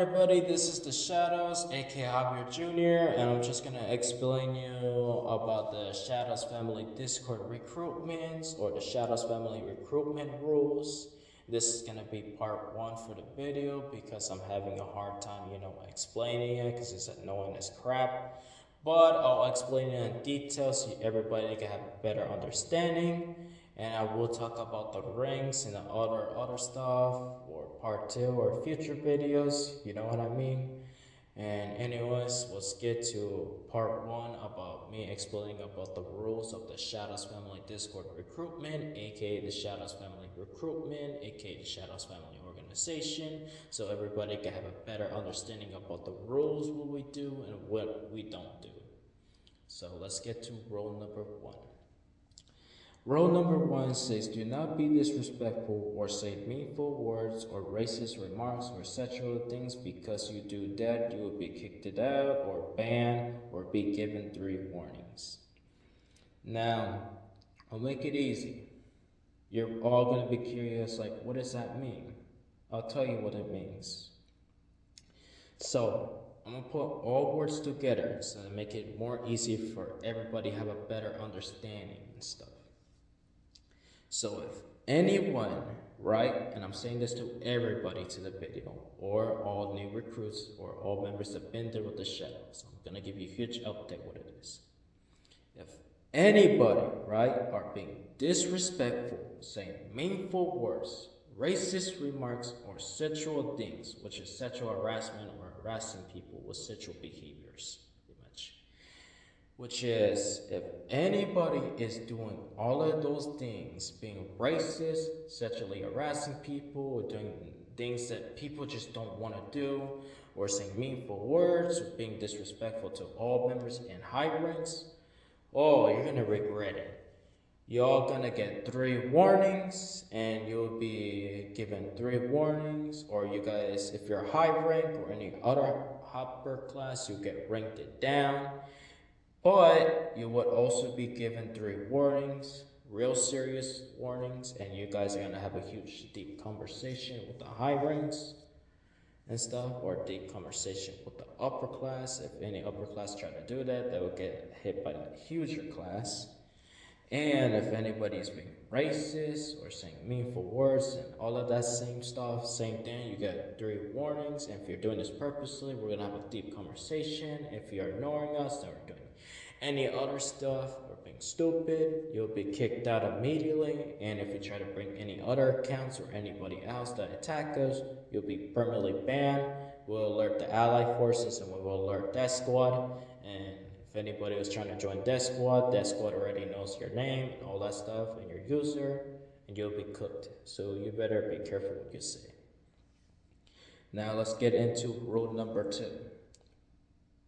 everybody, this is the Shadows, aka Javier Jr., and I'm just gonna explain you about the Shadows family Discord recruitments or the Shadows family recruitment rules. This is gonna be part one for the video because I'm having a hard time, explaining it because it's annoying as crap. But I'll explain it in detail so everybody can have a better understanding. And I will talk about the rings and the other stuff or part two or future videos, you know what I mean? And anyways, let's get to part one about me explaining about the rules of the Shadows Family Discord recruitment, aka the Shadows Family recruitment, aka the Shadows Family organization, so everybody can have a better understanding about the rules, what we do and what we don't do. So let's get to rule number one. Rule number one says, do not be disrespectful or say meaningful words or racist remarks or sexual things. Because you do that, you will be kicked out or banned or be given 3 warnings. Now, I'll make it easy. You're all going to be curious, like, what does that mean? I'll tell you what it means. So, I'm going to put all words together so to make it more easy for everybody to have a better understanding and stuff. So if anyone, right, and I'm saying this to everybody to the video, or all new recruits, or all members that have been there with the Shadows, I'm going to give you a huge update what it is. If anybody, right, are being disrespectful, saying meaningful words, racist remarks, or sexual things, which is sexual harassment or harassing people with sexual behaviors, pretty much. Which is, if anybody is doing all of those things, being racist, sexually harassing people, or doing things that people just don't want to do, or saying meaningful words, or being disrespectful to all members in high ranks, oh, you're gonna regret it. Y'all gonna get 3 warnings, and you'll be given 3 warnings, or you guys, if you're high rank or any other upper class, you get ranked it down. But you would also be given 3 warnings, real serious warnings, and you guys are gonna have a huge deep conversation with the high ranks and stuff, or deep conversation with the upper class. If any upper class try to do that, they will get hit by the huger class. And if anybody's being racist or saying meaningful words and all of that same stuff, same thing, you get 3 warnings. And if you're doing this purposely, we're gonna have a deep conversation. If you're ignoring us, then we're doing any other stuff or being stupid, you'll be kicked out immediately. And if you try to bring any other accounts or anybody else that attack us, you'll be permanently banned. We'll alert the allied forces and we will alert that squad. And if anybody was trying to join that squad already knows your name and all that stuff and your user, and you'll be cooked. So you better be careful what you say. Now let's get into rule number 2.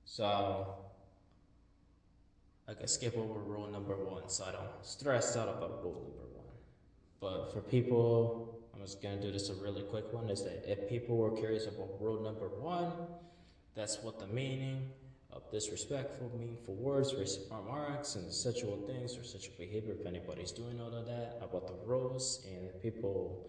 So I can skip over rule number 1 so I don't stress out about rule number 1. But for people, I'm just gonna do this a really quick one, is that if people were curious about rule number 1, that's what the meaning of disrespectful, meaningful words, racist remarks, and sexual things or sexual behavior, if anybody's doing all of that, about the rules, and if people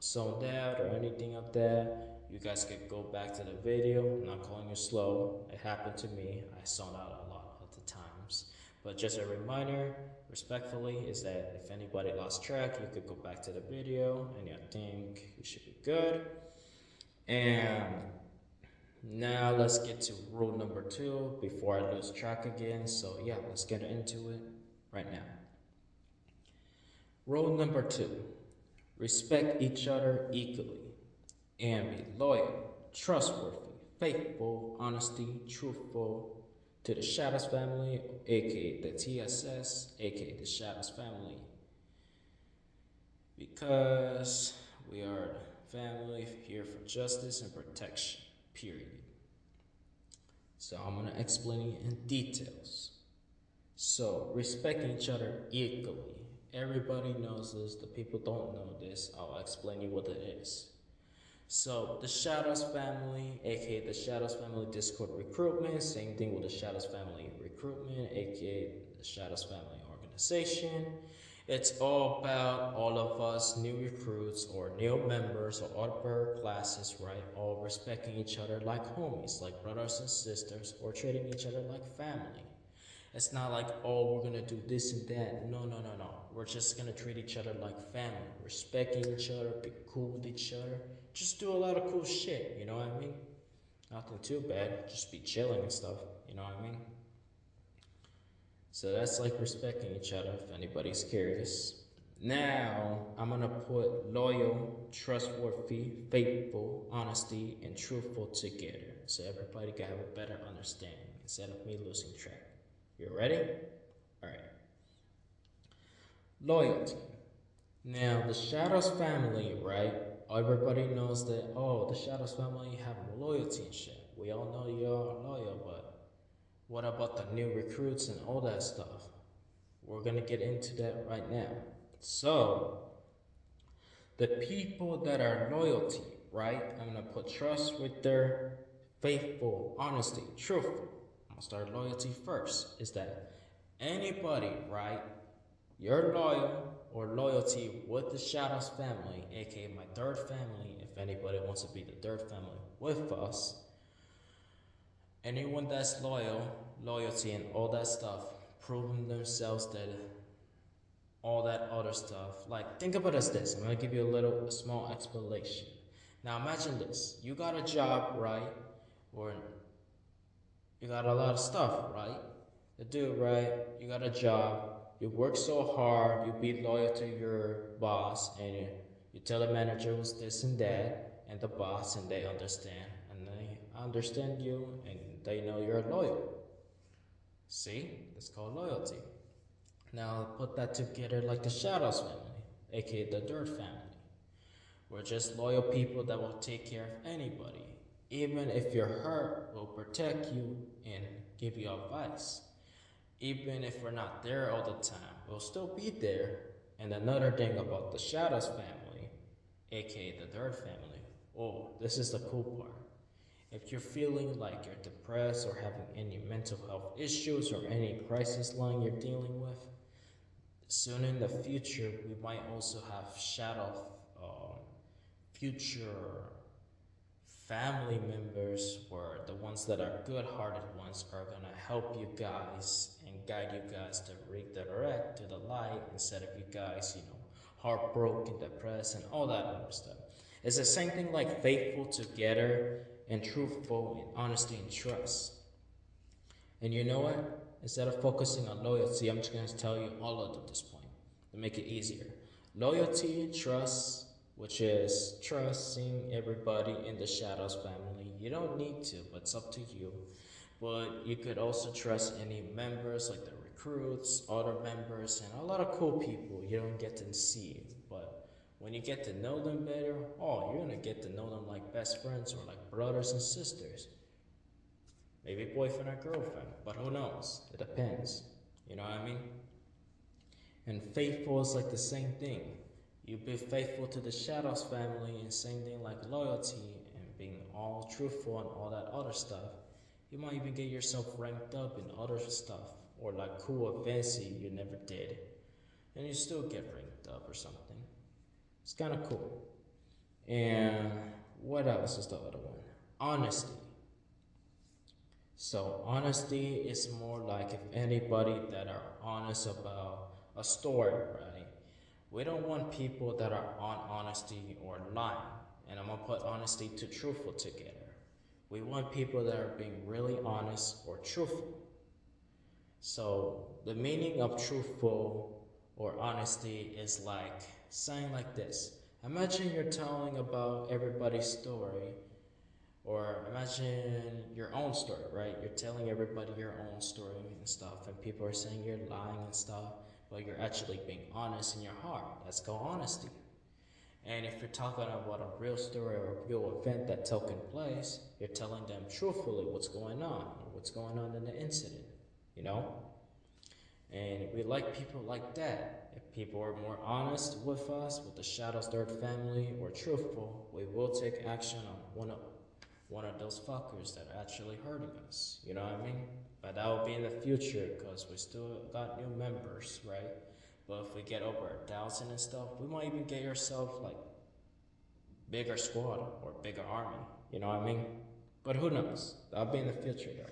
zoned out or anything of that, you guys could go back to the video. I'm not calling you slow. It happened to me. I zoned out a lot of the times. But just a reminder, respectfully, is that if anybody lost track, you could go back to the video, and I think you should be good. And now let's get to rule number 2 before I lose track again. So yeah, let's get into it right now. Rule number 2, respect each other equally and be loyal, trustworthy, faithful, honesty, truthful to the Shadows family, aka the T.S.S, aka the Shadows family. Because we are a family here for justice and protection, period. So I'm going to explain it in details. So respecting each other equally. Everybody knows this. The people don't know this. I'll explain you what it is. So the Shadows family, aka the Shadows family Discord recruitment, same thing with the Shadows family recruitment, aka the Shadows family organization. It's all about all of us new recruits or new members or other classes, right? All respecting each other like homies, like brothers and sisters, or treating each other like family. It's not like, oh, we're gonna do this and that. No, no, no, no. We're just gonna treat each other like family, respecting each other, be cool with each other, just do a lot of cool shit, you know what I mean? Nothing too bad, just be chilling and stuff, you know what I mean? So that's like respecting each other if anybody's curious. Now, I'm gonna put loyal, trustworthy, faithful, honesty, and truthful together so everybody can have a better understanding instead of me losing track. You ready? Alright. Loyalty. Now, the Shadows family, right? Everybody knows that, oh, the Shadows family have loyalty and shit. We all know you're loyal, but what about the new recruits and all that stuff? We're gonna get into that right now. So, the people that are loyalty, right? I'm gonna put trust with their faithful, honesty, truthful. I'm gonna start loyalty first. Is that anybody, right? You're loyal or loyalty with the Shadows family, aka my third family, if anybody wants to be the third family with us. Anyone that's loyal, loyalty, and all that stuff, proving themselves that all that other stuff. Like, think about it as this. I'm gonna give you a small explanation. Now, imagine this: you got a job, right? Or you got a lot of stuff, right? To do, right? You got a job. You work so hard. You be loyal to your boss, and you tell the manager who's this and that, and the boss, and they understand, and they understand you, and they know you're loyal. See, it's called loyalty. Now put that together like the Shadows family, aka the Dirt family. We're just loyal people that will take care of anybody. Even if you're hurt, we'll protect you and give you advice. Even if we're not there all the time, we'll still be there. And another thing about the Shadows family, aka the Dirt family, oh, this is the cool part. If you're feeling like you're depressed or having any mental health issues or any crisis line you're dealing with, soon in the future, we might also have shadow future family members where the ones that are good-hearted ones are gonna help you guys and guide you guys to redirect to the light instead of you guys, heartbroken, depressed, and all that other stuff. It's the same thing like faithful together and truthful and honesty and trust. And you know what? Instead of focusing on loyalty, I'm just going to tell you all of them at this point to make it easier. Loyalty, trust, which is trusting everybody in the Shadows family. You don't need to, but it's up to you. But you could also trust any members, like the recruits, other members, and a lot of cool people you don't get to see. But when you get to know them better, oh, you're going to get to know them like best friends or like brothers and sisters. Maybe boyfriend or girlfriend, but who knows? It depends. You know what I mean? And faithful is like the same thing. You be faithful to the Shadows family, and same thing like loyalty and being all truthful and all that other stuff. You might even get yourself ranked up in other stuff or like cool or fancy you never did, and you still get ranked up or something. It's kind of cool. And what else is the other one? Honesty. So honesty is more like if anybody that are honest about a story, right? We don't want people that are on honesty or lying. And I'm gonna put honesty to truthful together. We want people that are being really honest or truthful. So the meaning of truthful or honesty is like saying like this. Imagine you're telling about everybody's story, or imagine your own story, right? You're telling everybody your own story and stuff, and people are saying you're lying and stuff, but you're actually being honest in your heart. That's called honesty. And if you're talking about a real story or a real event that took place, you're telling them truthfully what's going on, or what's going on in the incident, you know? And we like people like that. If people are more honest with us, with the Shadows Third family, or truthful, we will take action on one of those fuckers that are actually hurting us. You know what I mean? But that will be in the future because we still got new members, right? But if we get over 1,000 and stuff, we might even get yourself like bigger squad or bigger army. You know what I mean? But who knows? That'll be in the future though.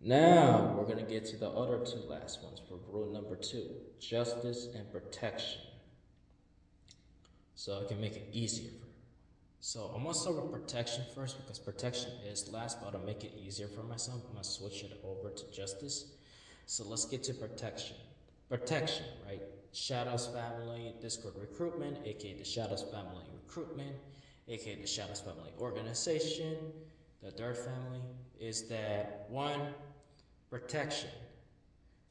Now we're gonna get to the other two last ones for rule number 2: justice and protection. So I can make it easier for you. So I'm gonna start with protection first because protection is last, but to make it easier for myself, I'm gonna switch it over to justice. So let's get to protection. Protection, right? Shadows Family Discord Recruitment, aka the Shadows Family Recruitment, aka the Shadows Family Organization. The third family is that one, protection.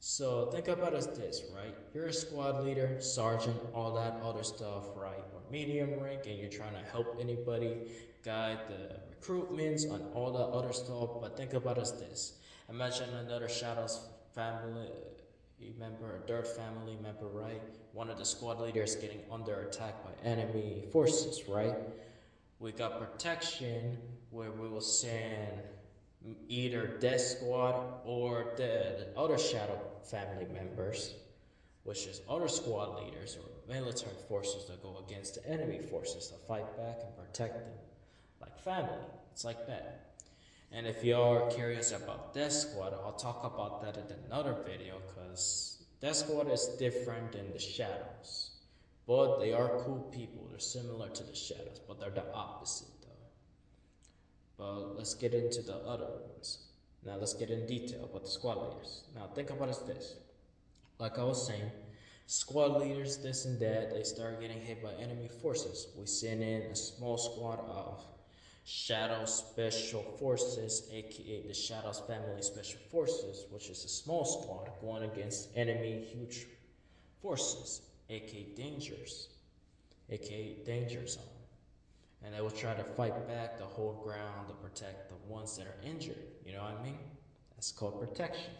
So think about it as this, right? You're a squad leader, sergeant, all that other stuff, right? Or medium rank, and you're trying to help anybody, guide the recruitments and all that other stuff. But think about it as this. Imagine another Shadows family member, a third family member, right? One of the squad leaders getting under attack by enemy forces, right? We got protection where we will send either death squad or the other shadow family members, which is other squad leaders or military forces that go against the enemy forces to fight back and protect them like family. It's like that. And if you're curious about Death Squad, I'll talk about that in another video because Death Squad is different than the Shadows. But they are cool people. They're similar to the Shadows, but they're the opposite though. But let's get into the other ones. Now let's get in detail about the squad leaders. Now think about it as this. Like I was saying, squad leaders, this and that, they start getting hit by enemy forces. We send in a small squad of Shadow Special Forces, aka the Shadows Family Special Forces, which is a small squad going against enemy huge forces, aka Dangers, aka Danger Zone. And they will try to fight back to hold ground to protect the ones that are injured. You know what I mean? That's called protection.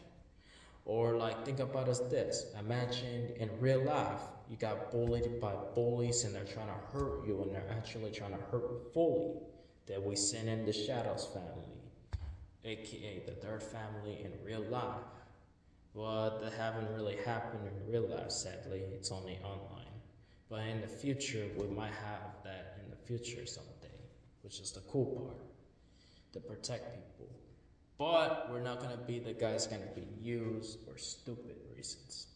Or like think about it as this. Imagine in real life you got bullied by bullies and they're trying to hurt you and they're actually trying to hurt you fully. That we send in the Shadows family, aka the third family in real life. But that haven't really happened in real life, sadly. It's only online. But in the future, we might have that in the future someday, which is the cool part, to protect people. But we're not gonna be the guys gonna be used for stupid reasons.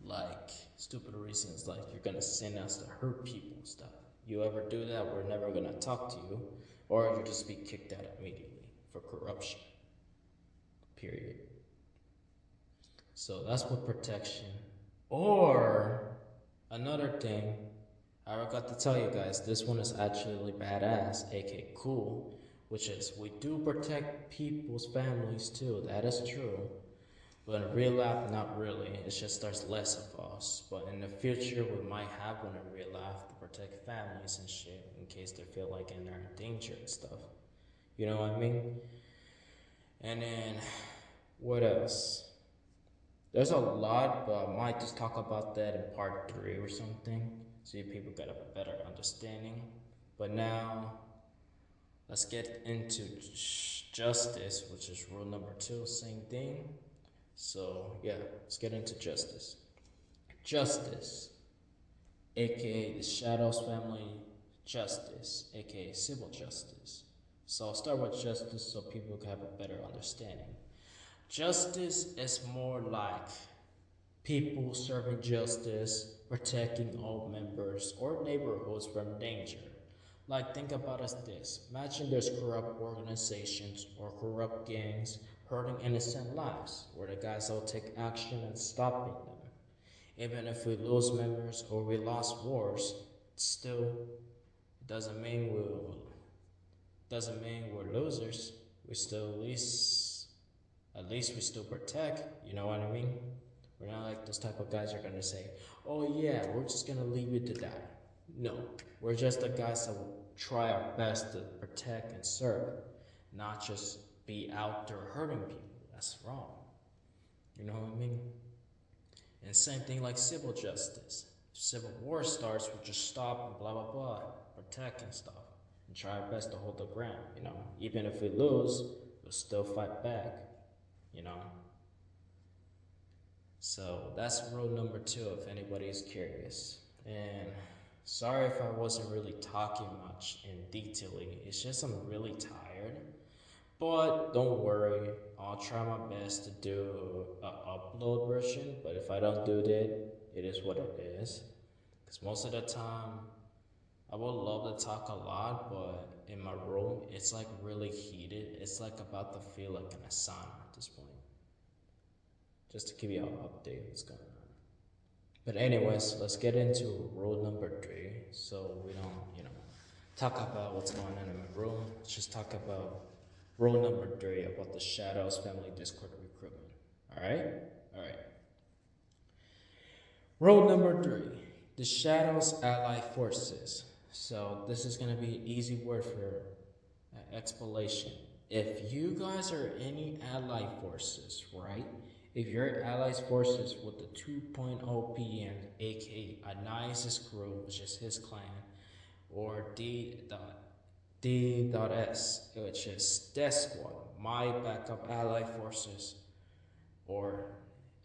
Like stupid reasons like you're gonna send us to hurt people and stuff. You ever do that, we're never gonna talk to you, or you just be kicked out immediately for corruption. Period. So that's with protection. Or another thing, I forgot to tell you guys, this one is actually badass, aka cool, which is we do protect people's families too. That is true. But in real life, not really. It's just there's less of us. But in the future, we might have one in real life to protect families and shit in case they feel like they're in danger and stuff. You know what I mean? And then, what else? There's a lot, but I might just talk about that in part 3 or something. So you people get a better understanding. But now, let's get into justice, which is rule number 2, same thing. So yeah, let's get into justice. Justice, aka the Shadows family justice, aka civil justice. So I'll start with justice so people can have a better understanding. Justice is more like people serving justice, protecting all members or neighborhoods from danger. Like think about it as this. Imagine there's corrupt organizations or corrupt gangs hurting innocent lives, where the guys will take action and stopping them. Even if we lose members or we lost wars, still doesn't mean we're losers. We still at least we still protect, you know what I mean? We're not like those type of guys who are gonna say, oh yeah, we're just gonna leave you to die. No, we're just the guys that will try our best to protect and serve, not just be out there hurting people. That's wrong. You know what I mean? And same thing like civil justice. If civil war starts, we just stop and blah blah blah, protect and stuff, and try our best to hold the ground. You know, even if we lose, we'll still fight back. You know. So that's rule number two if anybody is curious. And sorry if I wasn't really talking much in detailing. It's just I'm really tired. But don't worry, I'll try my best to do a upload version. But if I don't do that, it is what it is. Because most of the time, I would love to talk a lot, but in my room, it's like really heated. It's like about to feel like in a sauna at this point. Just to give you an update what's going on. But anyways, let's get into rule number three, so we don't, talk about what's going on in my room. Let's just talk about rule number three about the Shadows Family Discord recruitment. All right, all right. Rule number three: the Shadows Ally Forces. So this is gonna be an easy word for explanation. If you guys are any ally forces, right? If you're allies forces with the 2.0 PM, aka Anais' crew, which is his clan, or D.S, which is Death Squad, my backup ally forces, or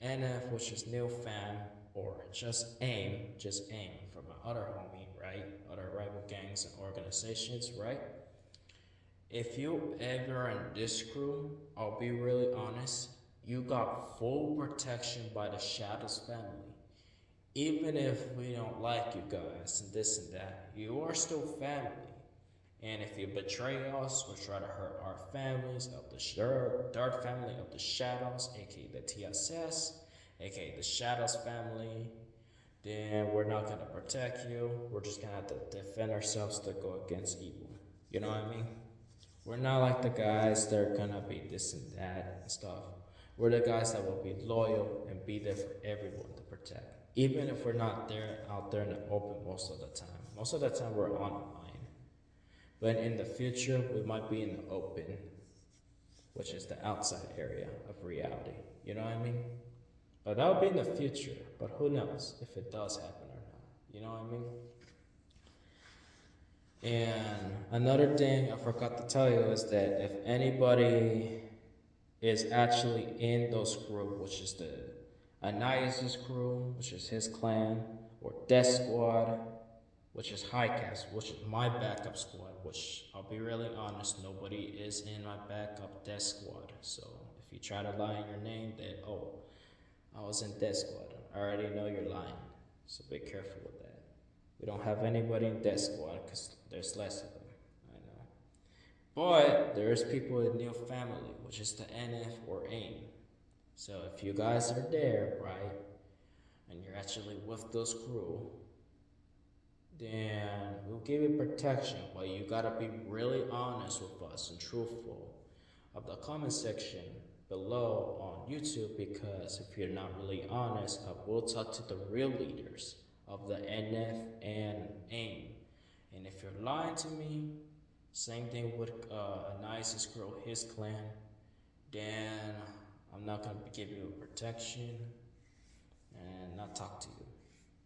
NF, which is New Fam, or just AIM from my other homie, right? Other rival gangs and organizations, right? If you ever in this crew, I'll be really honest, you got full protection by the Shadows family. Even if we don't like you guys and this and that, you are still family. And if you betray us or try to hurt our families of the Dark family of the Shadows, aka the T.S.S, aka the Shadows family, then we're not gonna protect you. We're just gonna have to defend ourselves to go against evil. You know what I mean? We're not like the guys that are gonna be this and that and stuff. We're the guys that will be loyal and be there for everyone to protect. Even if we're not there out there in the open most of the time. Most of the time we're online. But in the future we might be in the open, which is the outside area of reality. You know what I mean? But that'll be in the future. But who knows if it does happen or not. You know what I mean? And another thing I forgot to tell you is that if anybody is actually in those group, which is the Anais' crew, which is his clan, or Death Squad, which is Highcast, which is my backup squad, which I'll be really honest, nobody is in my backup Death Squad. So if you try to lie in your name, that, oh, I was in Death Squad, I already know you're lying. So be careful with that. We don't have anybody in Death Squad because there's less of them. I know. But there's people in New Family, which is the NF or AIM. So if you guys are there, right, and you're actually with those crew, then we'll give you protection. But you gotta be really honest with us and truthful of the comment section below on YouTube, because if you're not really honest, I will talk to the real leaders of the NF and AIM. And if you're lying to me, same thing with Anais' girl, his clan, then I'm not gonna give you protection and not talk to you.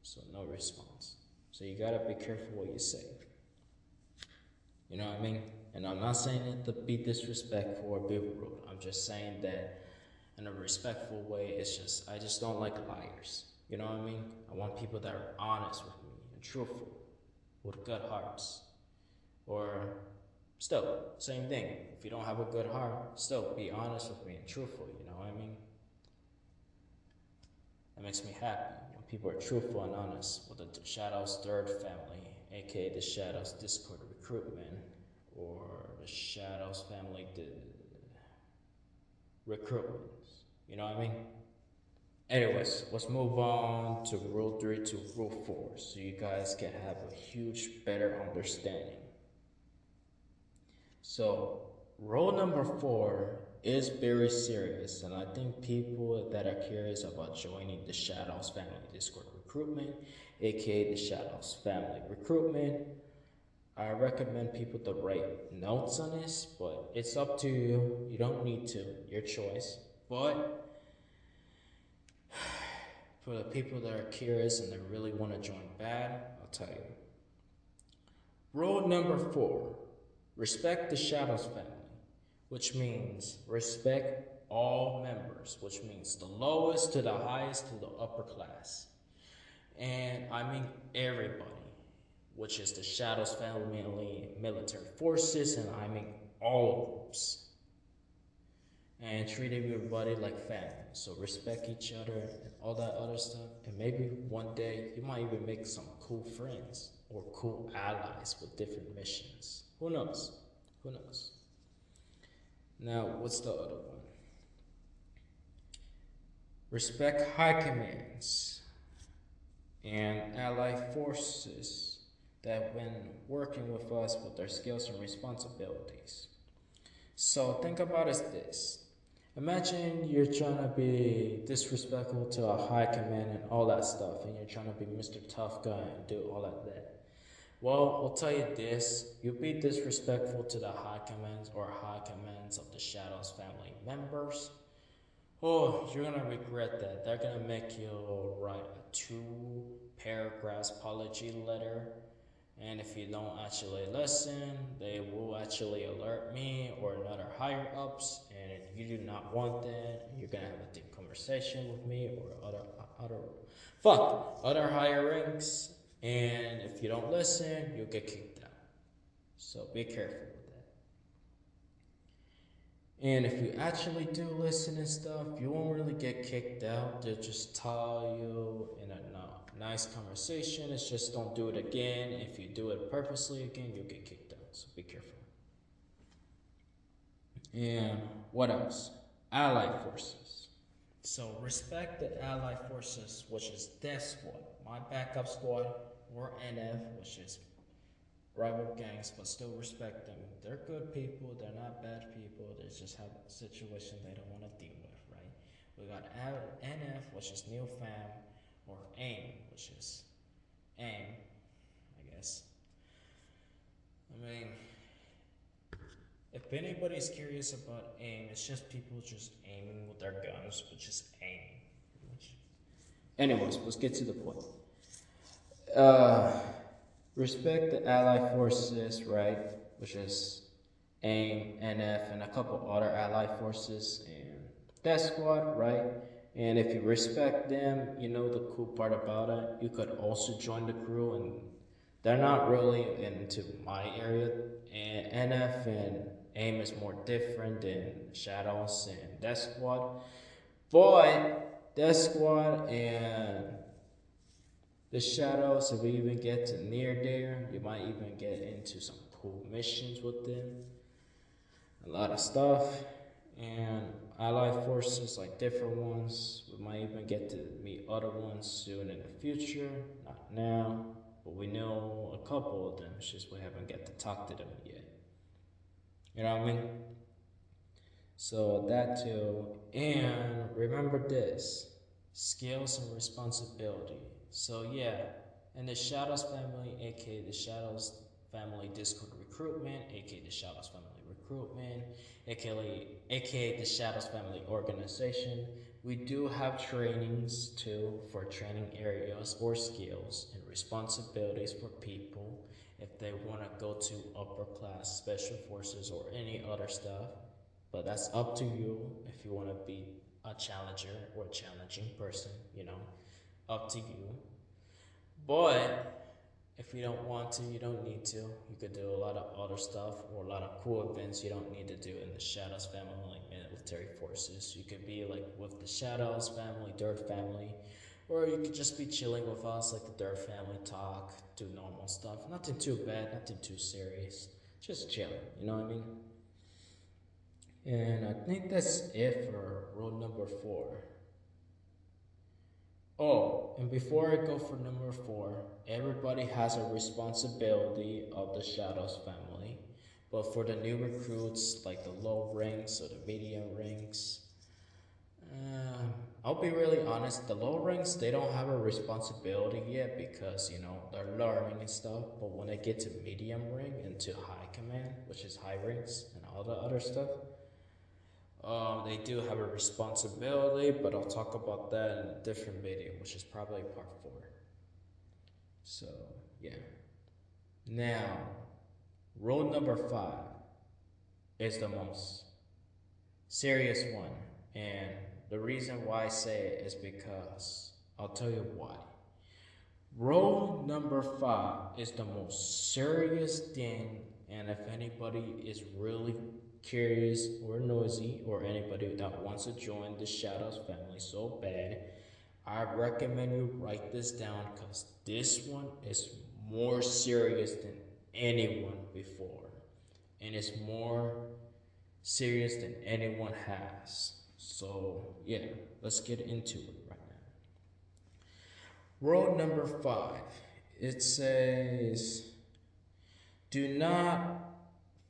So no response. So you gotta be careful what you say. You know what I mean? And I'm not saying it to be disrespectful or be rude. I'm just saying that in a respectful way, I just don't like liars. You know what I mean? I want people that are honest with me and truthful, with good hearts. Or still, same thing. If you don't have a good heart, still be honest with me and truthful, you know what I mean? That makes me happy when people are truthful and honest with the Shadows Third family, aka the Shadows Discord recruitment, or the Shadows family recruitment. You know what I mean? Anyways, let's move on to rule 3 to rule 4 so you guys can have a huge better understanding. So, rule number 4 is very serious, and I think people that are curious about joining the Shadows Family Discord recruitment, aka the Shadows Family recruitment, I recommend people to write notes on this, but it's up to you. You don't need to, your choice. But for the people that are curious and they really want to join bad, I'll tell you. Rule number 4, respect the Shadows family, which means respect all members, which means the lowest to the highest to the upper class. And I mean everybody, which is the Shadows family military forces, and I mean all groups. And treat everybody like family. So respect each other and all that other stuff. And maybe one day you might even make some cool friends or cool allies with different missions. Who knows? Who knows? Now, what's the other one? Respect high commands and allied forces that when working with us with their skills and responsibilities. So think about it as this. Imagine you're trying to be disrespectful to a high command and all that stuff, and you're trying to be Mr. Tough Guy and do all of that. Well, I'll tell you this, you be disrespectful to the high commands or high commands of the Shadows family members. Oh, you're gonna regret that. They're gonna make you write a 2 paragraphs apology letter. And if you don't actually listen, they will actually alert me or another higher ups, and you do not want that. You're gonna have a deep conversation with me or other higher ranks. And if you don't listen, you'll get kicked out. So be careful with that. And if you actually do listen and stuff, you won't really get kicked out. They'll just tell you in a nice conversation. It's just don't do it again. If you do it purposely again, you'll get kicked out. So be careful. And what else? Allied forces. So respect the allied forces, which is Death Squad, my backup squad, or NF, which is rival gangs, but still respect them. They're good people. They're not bad people. They just have a situation they don't want to deal with, right? We got NF, which is New Fam, or AIM, which is AIM, I guess. I mean, if anybody's curious about AIM, it's just people just aiming with their guns, which is AIM. Anyways, let's get to the point. Respect the allied forces, right? Which is AIM, NF, and a couple other allied forces, and Death Squad, right? And if you respect them, you know the cool part about it, you could also join the crew, and they're not really into my area. And NF and AIM is more different than Shadows and Death Squad. But Death Squad and the Shadows, if we even get to near there, you might even get into some cool missions with them. A lot of stuff. And allied forces, like different ones. We might even get to meet other ones soon in the future. Not now, but we know a couple of them. It's just we haven't get to talk to them yet. You know what I mean? So that too. And remember this. Skills and responsibility. So yeah, in the Shadows family, aka the Shadows family Discord recruitment, aka the Shadows family recruitment, aka the Shadows family organization, we do have trainings too for training areas or skills and responsibilities for people if they want to go to upper class special forces or any other stuff. But that's up to you if you want to be a challenger or a challenging person, up to you. But if you don't want to, you don't need to. You could do a lot of other stuff or a lot of cool events you don't need to do in the Shadows family, like military forces. You could be like with the Shadows family, Dirt family, or you could just be chilling with us, like the Dirt family, talk, do normal stuff. Nothing too bad, nothing too serious. Just chilling, you know what I mean? And I think that's it for rule number 4. Oh, and before I go for number 4, everybody has a responsibility of the Shadows family. But for the new recruits, like the low ranks or the medium ranks, I'll be really honest, the low ranks, they don't have a responsibility yet because, they're learning and stuff. But when they get to medium rank and to high command, which is high ranks and all the other stuff, they do have a responsibility, but I'll talk about that in a different video, which is probably part 4. So, yeah. Now, rule number 5 is the most serious one. And the reason why I say it is because I'll tell you why. Rule number five is the most serious thing, and if anybody is really curious or nosy, or anybody that wants to join the Shadows family so bad, I recommend you write this down because this one is more serious than anyone before, and it's more serious than anyone has. So, yeah, let's get into it right now. Rule number five, it says, do not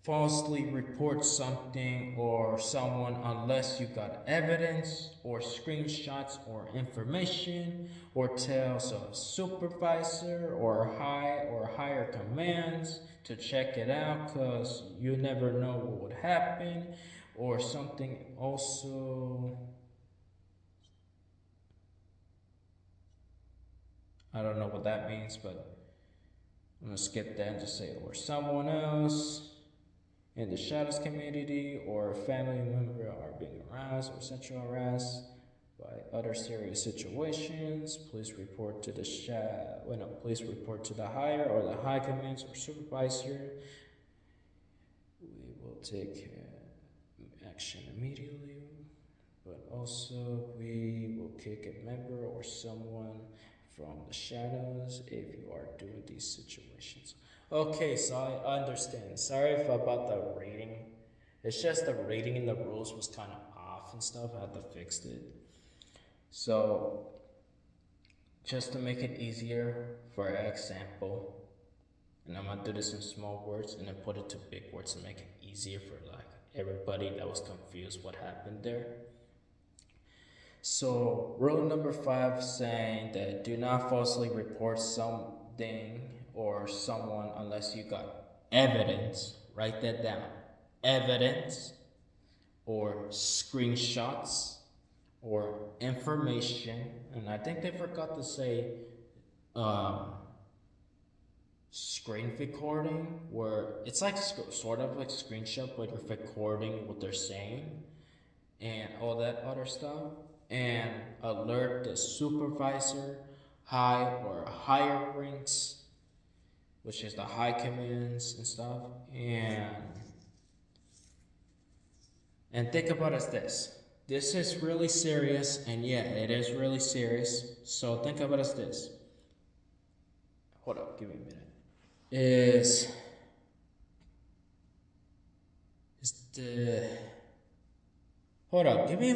falsely report something or someone unless you got evidence or screenshots or information, or tells a supervisor or higher commands to check it out, because you never know what would happen. Or something also, I don't know what that means, but I'm gonna skip that and just say, or someone else in the shadows community or a family member are being harassed or sexual harassed by other serious situations. Please report to the please report to the higher or the high commands or supervisor. We will take action immediately. But also, we will kick a member or someone from the shadows if you are doing these situations. Okay, so I understand. Sorry if about the rating. It's just the rating in the rules was kind of off and stuff. I had to fix it. So, just to make it easier, for example, and I'm gonna do this in small words and then put it to big words to make it easier for like everybody that was confused what happened there. So, rule number five saying that do not falsely report something or someone unless you got evidence. Write that down. Evidence or screenshots or information. And I think they forgot to say um, screen recording, where it's like sort of like screenshot, but you're recording what they're saying and all that other stuff, and alert the supervisor, high or higher ranks, which is the high commands and stuff, and think about it as this. This is really serious, and yeah, it is really serious. So think about it as this. Hold up, give me a minute. Is the hold up, give me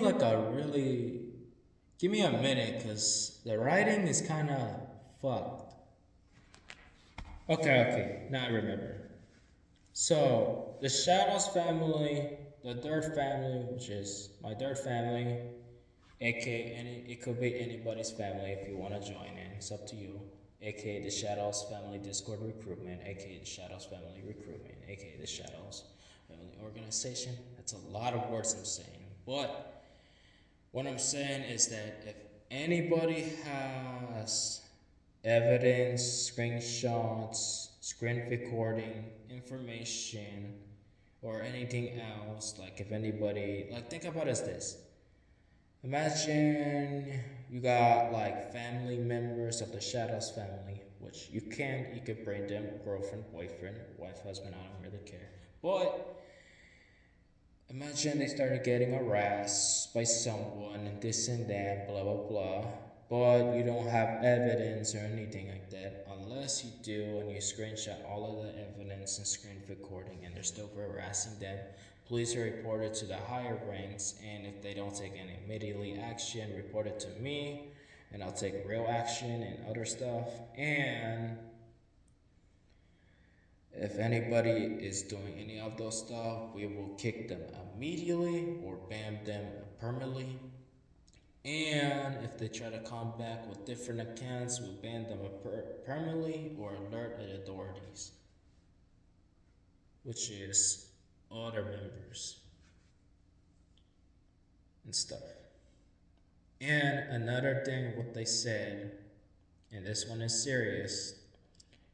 a minute, cause the writing is kind of fucked. Okay, now I remember. So, the Shadows family, the third family, which is my third family, aka it could be anybody's family if you want to join in, it's up to you. Aka the Shadows Family Discord Recruitment, aka the Shadows Family Recruitment, aka the Shadows Family Organization. That's a lot of words I'm saying. But what I'm saying is that if anybody has evidence, screenshots, screen recording, information, or anything else, like if anybody, like think about it as this. Imagine you got like family members of the Shadows family, which you could bring them girlfriend, boyfriend, wife, husband, I don't really care. But imagine they started getting harassed by someone and this and that, blah blah blah. But you don't have evidence or anything like that. Unless you do and you screenshot all of the evidence and screen recording and they're still harassing them, please report it to the higher ranks. And if they don't take any immediately action, report it to me and I'll take real action and other stuff. And if anybody is doing any of those stuff, we will kick them immediately or ban them permanently. And if they try to come back with different accounts, we'll ban them permanently or alert the authorities, which is other members and stuff. And another thing, what they said, and this one is serious,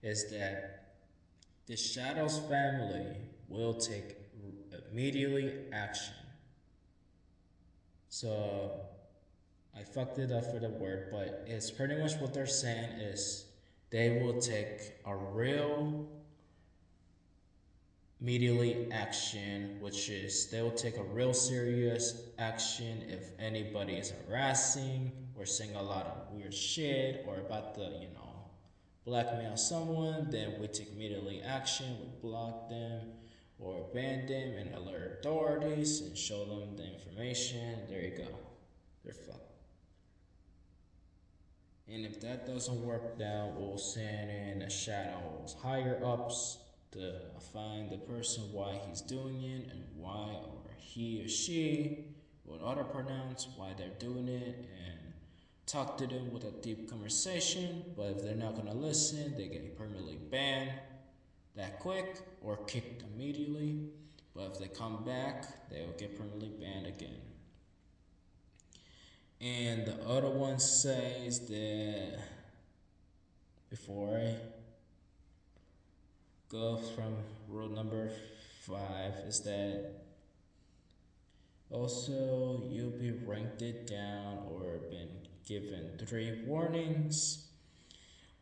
is that the Shadows family will take immediately action So I fucked it up for the word, but it's pretty much what they're saying is they will take a real immediately action, which is they will take a real serious action if anybody is harassing or saying a lot of weird shit or about to, blackmail someone, then we take immediately action, we block them or ban them and alert authorities and show them the information. There you go. They're fucked. And if that doesn't work, then we'll send in the shadows higher ups to find the person why he's doing it and why, or he or she, what other pronouns, why they're doing it, and talk to them with a deep conversation. But if they're not gonna listen, they get permanently banned that quick or kicked immediately. But if they come back, they'll get permanently banned again. And the other one says that before I go from rule number 5 is that also you'll be ranked it down or been given 3 warnings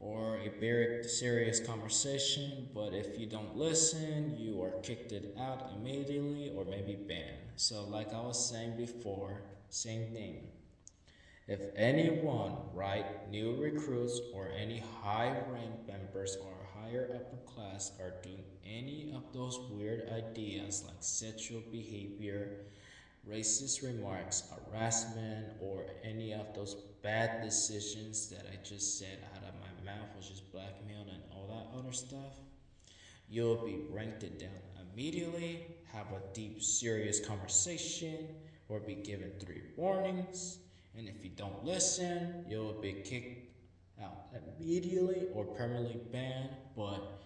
or a very serious conversation, but if you don't listen, you are kicked it out immediately or maybe banned. So like I was saying before, same thing. If anyone, right, new recruits or any high ranked members or higher upper class are doing any of those weird ideas like sexual behavior, racist remarks, harassment, or any of those bad decisions that I just said out of my mouth, which is blackmail and all that other stuff, you'll be ranked it down immediately, have a deep, serious conversation, or be given 3 warnings. And if you don't listen, you'll be kicked out immediately or permanently banned. But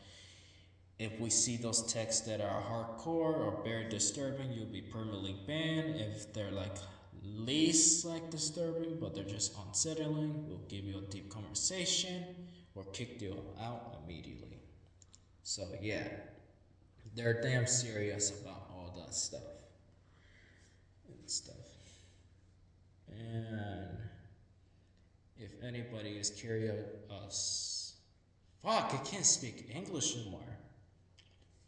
if we see those texts that are hardcore or very disturbing, you'll be permanently banned. If they're like least like disturbing, but they're just unsettling, we'll give you a deep conversation or kick you out immediately. So yeah, they're damn serious about all that stuff and stuff. And if anybody is curious, fuck, I can't speak English anymore.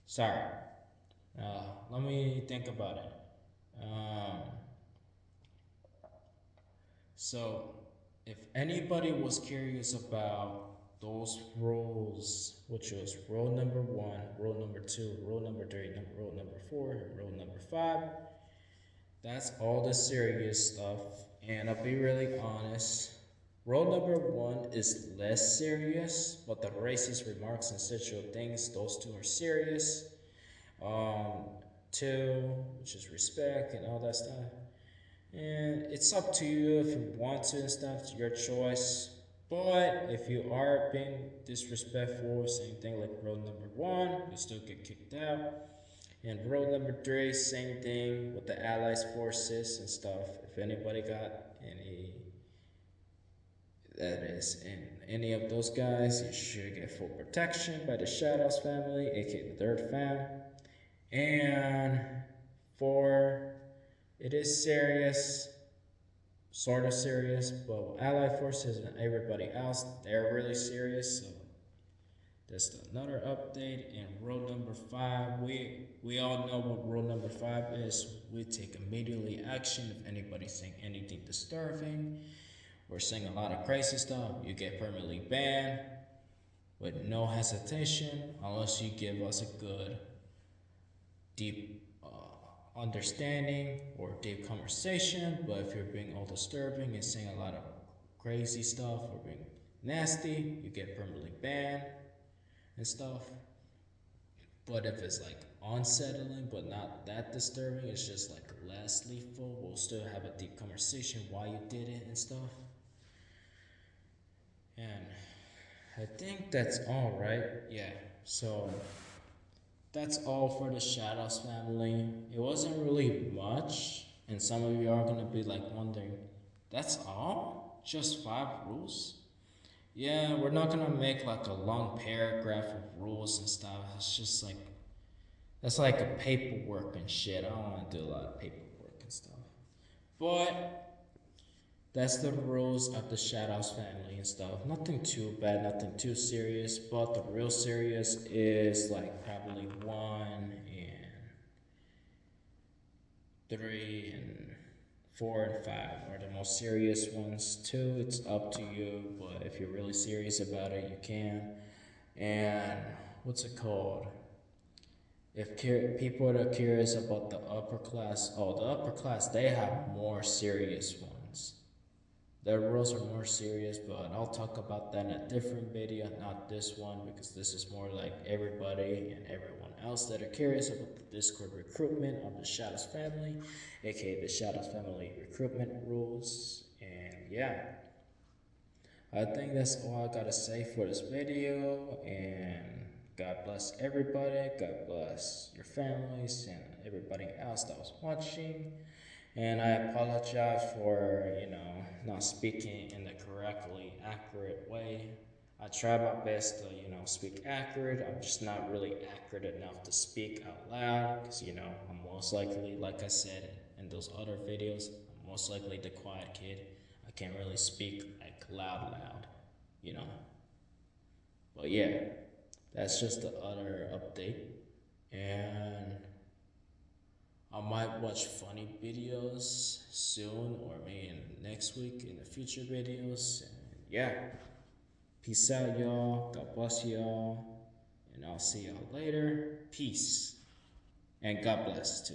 Sorry. Let me think about it. Um, so, if anybody was curious about those rules, which was rule number 1, rule number 2, rule number 3, rule number 4, and rule number 5, that's all the serious stuff. And I'll be really honest. Rule number 1 is less serious, but the racist remarks and sexual things, those 2 are serious. 2, which is respect and all that stuff. And it's up to you if you want to and stuff, it's your choice. But if you are being disrespectful, same thing like rule number 1, you still get kicked out. And rule number 3, same thing with the Allies forces and stuff. If anybody got any that is in any of those guys, you should get full protection by the Shadows family, aka the third fam. And 4, it is serious, sort of serious, but Allied forces and everybody else, they're really serious. So that's another update. And rule number 5, we all know what rule number 5 is. We take immediately action if anybody's saying anything disturbing or saying a lot of crazy stuff. You get permanently banned with no hesitation unless you give us a good, deep understanding or deep conversation. But if you're being all disturbing and saying a lot of crazy stuff or being nasty, you get permanently banned and stuff. But if it's like unsettling but not that disturbing, it's just like less lethal, we'll still have a deep conversation why you did it and stuff. And I think that's all, right? Yeah. So that's all for the Shadows family. It wasn't really much, and some of you are gonna be like wondering, that's all? Just 5 rules? Yeah, we're not gonna make like a long paragraph of rules and stuff. It's just like that's like a paperwork and shit. I don't wanna do a lot of paperwork and stuff. But that's the rules of the Shadows family and stuff. Nothing too bad, nothing too serious. But the real serious is like probably 1 and 3 and 4 and 5 are the most serious ones. 2, it's up to you, but if you're really serious about it, you can. And what's it called? If people are curious about the upper class, oh, the upper class, they have more serious ones. Their rules are more serious, but I'll talk about that in a different video, not this one, because this is more like everybody and everyone else that are curious about the Discord recruitment of the Shadows family, aka the Shadows family recruitment rules. And yeah, I think that's all I gotta say for this video. And God bless everybody. God bless your families and everybody else that was watching. And I apologize for, not speaking in the correctly accurate way. I try my best to, speak accurate. I'm just not really accurate enough to speak out loud because, I'm most likely, like I said in those other videos, I'm most likely the quiet kid. I can't really speak like loud, you know. But yeah, that's just the other update. And I might watch funny videos soon or maybe next week in the future videos. And yeah, peace out, y'all. God bless y'all. And I'll see y'all later. Peace. And God bless too.